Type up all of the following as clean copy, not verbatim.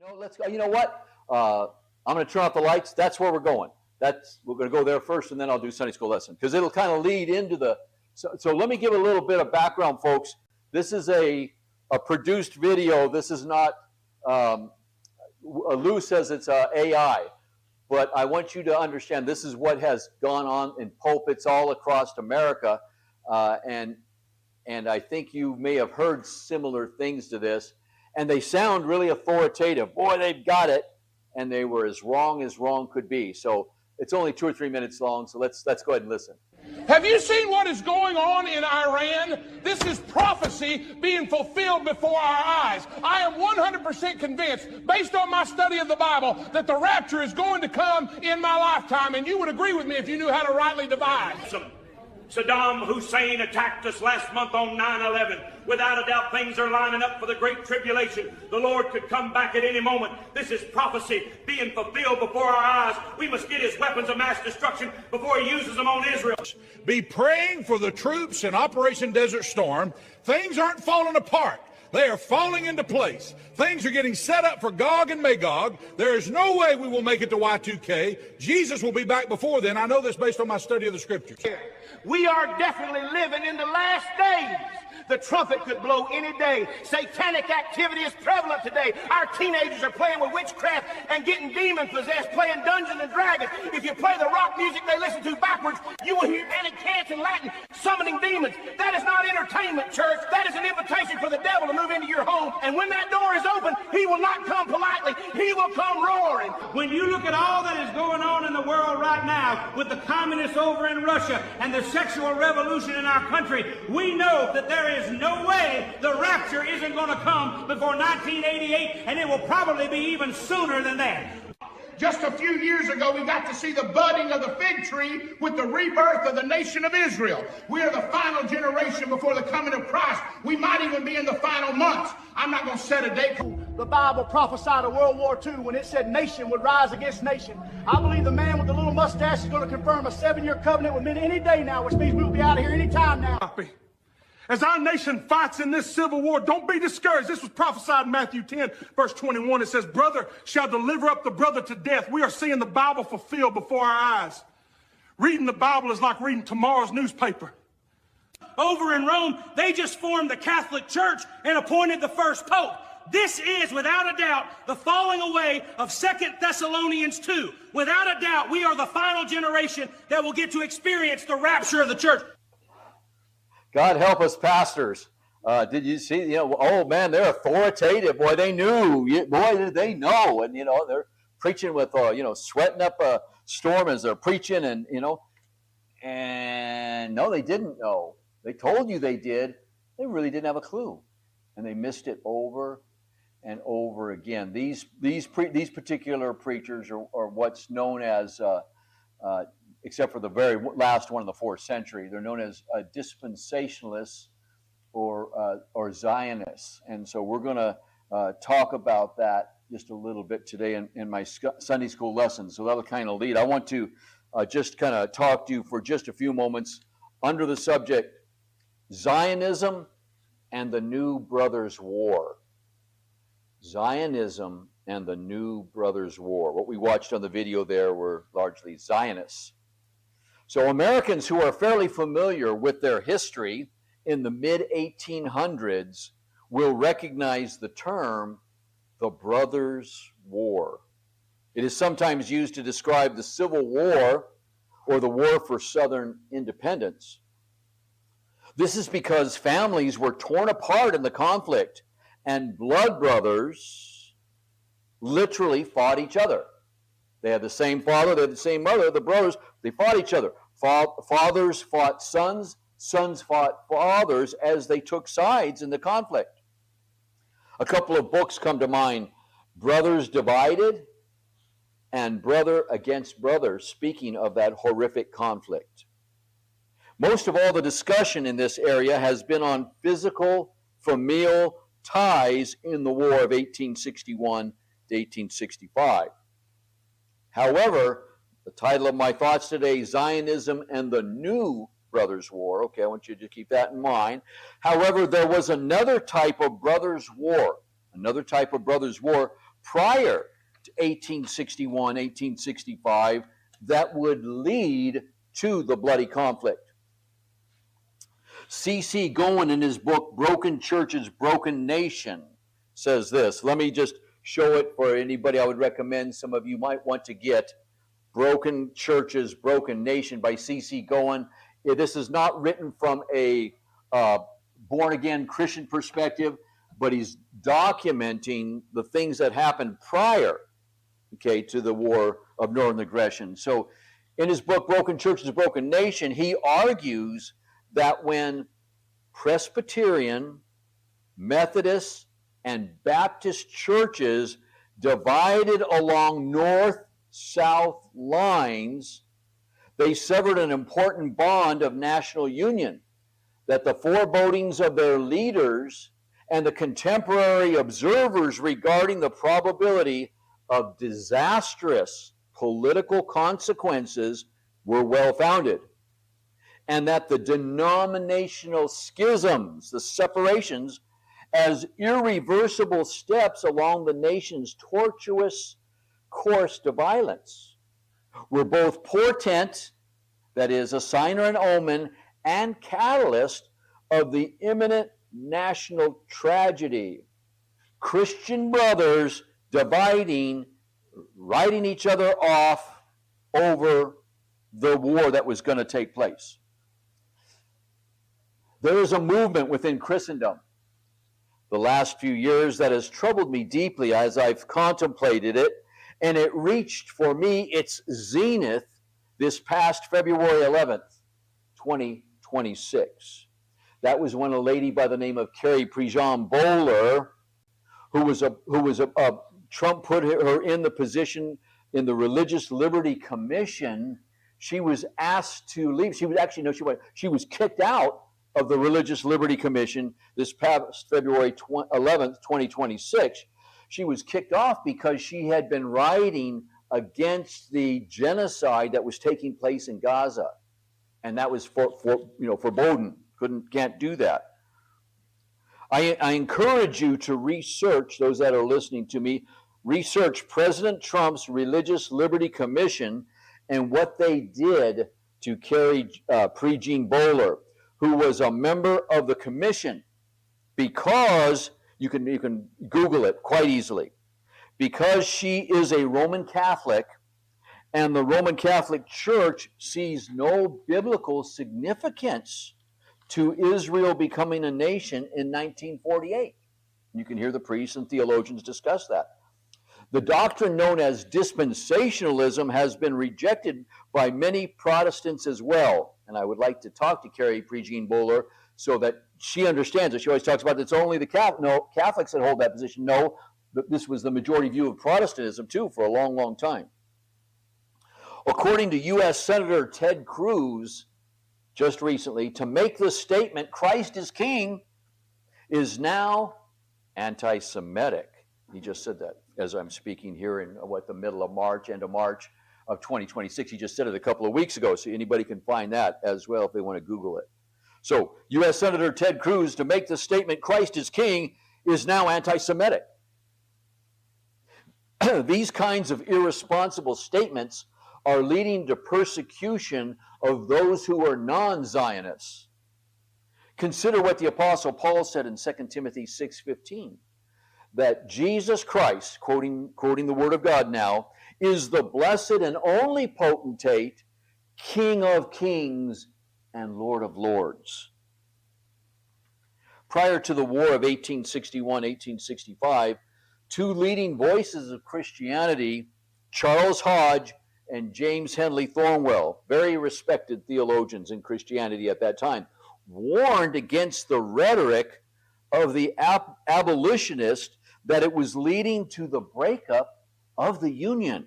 No, let's go. You know what? I'm going to turn off the lights. That's where we're going. We're going to go there first, and then I'll do Sunday school lesson because it'll kind of lead into the. So let me give a little bit of background, folks. This is a produced video. This is not. Lou says it's AI, but I want you to understand this is what has gone on in pulpits all across America, and I think you may have heard similar things to this. And they sound really authoritative. Boy, they've got it. And they were as wrong could be. So it's only 2 or 3 minutes long. So let's go ahead and listen. Have you seen what is going on in Iran? This is prophecy being fulfilled before our eyes. I am 100% convinced, based on my study of the Bible, that the rapture is going to come in my lifetime. And you would agree with me if you knew how to rightly divide. Saddam Hussein attacked us last month on 9/11. Without a doubt, things are lining up for the Great Tribulation. The Lord could come back at any moment. This is prophecy being fulfilled before our eyes. We must get his weapons of mass destruction before he uses them on Israel. Be praying for the troops in Operation Desert Storm. Things aren't falling apart. They are falling into place. Things are getting set up for Gog and Magog. There is no way we will make it to Y2K. Jesus will be back before then. I know this based on my study of the Scriptures. We are definitely living in the last days. The trumpet could blow any day. Satanic activity is prevalent today. Our teenagers are playing with witchcraft and getting demon-possessed, playing Dungeons and Dragons. If you play the rock music they listen to backwards, you will hear many chants in Latin summoning demons. That is not entertainment, church. That is an invitation for the devil to move into your home. And when that door is open, he will not come politely. He will come roaring. When you look at all that is going on in the world right now with the communists over in Russia and the sexual revolution in our country, we know that there is no way the rapture isn't going to come before 1988, and it will probably be even sooner than that. Just a few years ago, we got to see the budding of the fig tree with the rebirth of the nation of Israel. We are the final generation before the coming of Christ. We might even be in the final months. I'm not going to set a date. The Bible prophesied of World War II when it said nation would rise against nation. I believe the man with the little mustache is going to confirm a 7-year covenant with men any day now, which means we will be out of here any time now. As our nation fights in this civil war, don't be discouraged. This was prophesied in Matthew 10, verse 21. It says, brother shall deliver up the brother to death. We are seeing the Bible fulfilled before our eyes. Reading the Bible is like reading tomorrow's newspaper. Over in Rome, they just formed the Catholic Church and appointed the first pope. This is, without a doubt, the falling away of 2 Thessalonians 2. Without a doubt, we are the final generation that will get to experience the rapture of the church. God help us, pastors. Did you see, oh man, they're authoritative. Boy, they knew. Boy, did they know. And, they're preaching with, sweating up a storm as they're preaching and no, they didn't know. They told you they did. They really didn't have a clue. And they missed it over and over again. These particular preachers are what's known as, except for the very last one in the 4th century, they're known as dispensationalists or Zionists. And so we're going to talk about that just a little bit today in my Sunday school lesson. So that'll kind of lead. I want to just kind of talk to you for just a few moments under the subject Zionism and the New Brothers' War. Zionism and the New Brothers' War. What we watched on the video there were largely Zionists. So Americans who are fairly familiar with their history in the mid-1800s will recognize the term the Brothers' War. It is sometimes used to describe the Civil War or the War for Southern Independence. This is because families were torn apart in the conflict and blood brothers literally fought each other. They had the same father, they had the same mother, the brothers, they fought each other. Fathers fought sons, sons fought fathers as they took sides in the conflict. A couple of books come to mind, Brothers Divided and Brother Against Brother, speaking of that horrific conflict. Most of all the discussion in this area has been on physical, familial ties in the War of 1861 to 1865. However, the title of my thoughts today, Zionism and the New Brothers' War. Okay, I want you to keep that in mind. However, there was another type of brothers' war prior to 1861, 1865 that would lead to the bloody conflict. C.C. Goen, in his book, Broken Churches, Broken Nation, says this. Let me just show it for anybody. I would recommend some of you might want to get Broken Churches, Broken Nation by C.C. Goen. This is not written from a born-again Christian perspective, but he's documenting the things that happened prior, to the War of Northern Aggression. So in his book, Broken Churches, Broken Nation, he argues that when Presbyterian, Methodist, and Baptist churches divided along north-south lines, they severed an important bond of national union, that the forebodings of their leaders and the contemporary observers regarding the probability of disastrous political consequences were well-founded, and that the denominational schisms, the separations, as irreversible steps along the nation's tortuous course to violence, were both portent, that is, a sign or an omen, and catalyst of the imminent national tragedy. Christian brothers dividing, writing each other off over the war that was going to take place. There is a movement within Christendom the last few years that has troubled me deeply as I've contemplated it, and it reached for me its zenith this past February 11th, 2026. That was when a lady by the name of Carrie Prejean Bowler, who was a Trump put her in the position in the Religious Liberty Commission. She was asked to leave. She was kicked out of the Religious Liberty Commission this past February 11th, 2026. She was kicked off because she had been writing against the genocide that was taking place in Gaza, and that was forbidden. Can't do that. I encourage you to research, those that are listening to me, research President Trump's Religious Liberty Commission and what they did to Carrie Prejean Bowler, who was a member of the commission, because you can Google it quite easily, because she is a Roman Catholic, and the Roman Catholic Church sees no biblical significance to Israel becoming a nation in 1948. You can hear the priests and theologians discuss that. The doctrine known as dispensationalism has been rejected by many Protestants as well. And I would like to talk to Carrie Prejean Bowler so that she understands it. She always talks about it's only the Catholics that hold that position. No, this was the majority view of Protestantism too for a long, long time. According to U.S. Senator Ted Cruz, just recently, to make the statement Christ is King is now anti-Semitic. He just said that as I'm speaking here in the middle of March, end of March of 2026. He just said it a couple of weeks ago, so anybody can find that as well if they want to Google it. So U.S. Senator Ted Cruz, to make the statement Christ is King is now anti-Semitic. These kinds of irresponsible statements are leading to persecution of those who are non-Zionists. Consider what the Apostle Paul said in 2 Timothy 6:15, that Jesus Christ, quoting the Word of God now, is the blessed and only potentate, King of kings and Lord of lords. Prior to the War of 1861-1865, two leading voices of Christianity, Charles Hodge and James Henley Thornwell, very respected theologians in Christianity at that time, warned against the rhetoric of the abolitionist that it was leading to the breakup of the Union.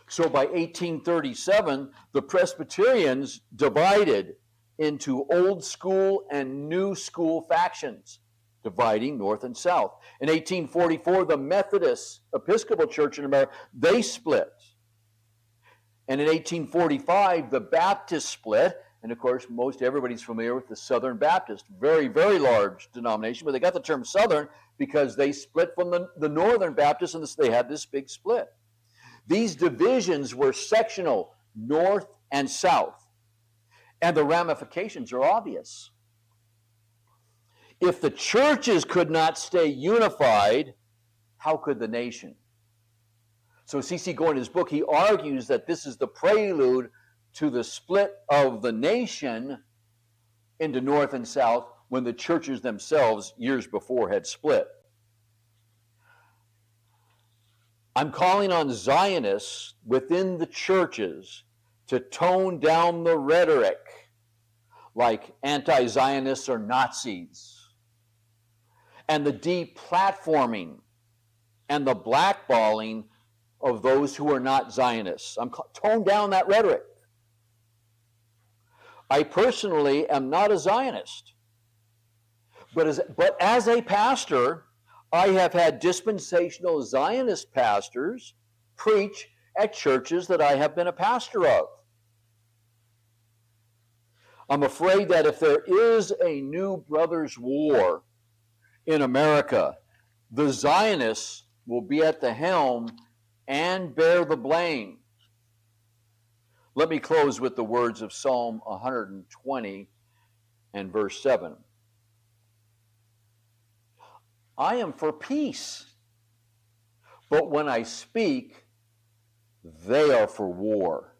So by 1837, the Presbyterians divided into old school and new school factions, dividing North and South. In 1844, the Methodist Episcopal Church in America, they split. And in 1845, the Baptists split. And of course, most everybody's familiar with the Southern Baptist, very, very large denomination, but they got the term Southern because they split from the Northern Baptists, and they had this big split. These divisions were sectional, north and south, and the ramifications are obvious. If the churches could not stay unified, how could the nation? So C.C. Gore, in his book, he argues that this is the prelude to the split of the nation into north and south, when the churches themselves years before had split. I'm calling on Zionists within the churches to tone down the rhetoric like anti-Zionists or Nazis, and the deplatforming and the blackballing of those who are not Zionists. Tone down that rhetoric. I personally am not a Zionist. But as a pastor, I have had dispensational Zionist pastors preach at churches that I have been a pastor of. I'm afraid that if there is a new brothers' war in America, the Zionists will be at the helm and bear the blame. Let me close with the words of Psalm 120 and verse 7. I am for peace, but when I speak, they are for war.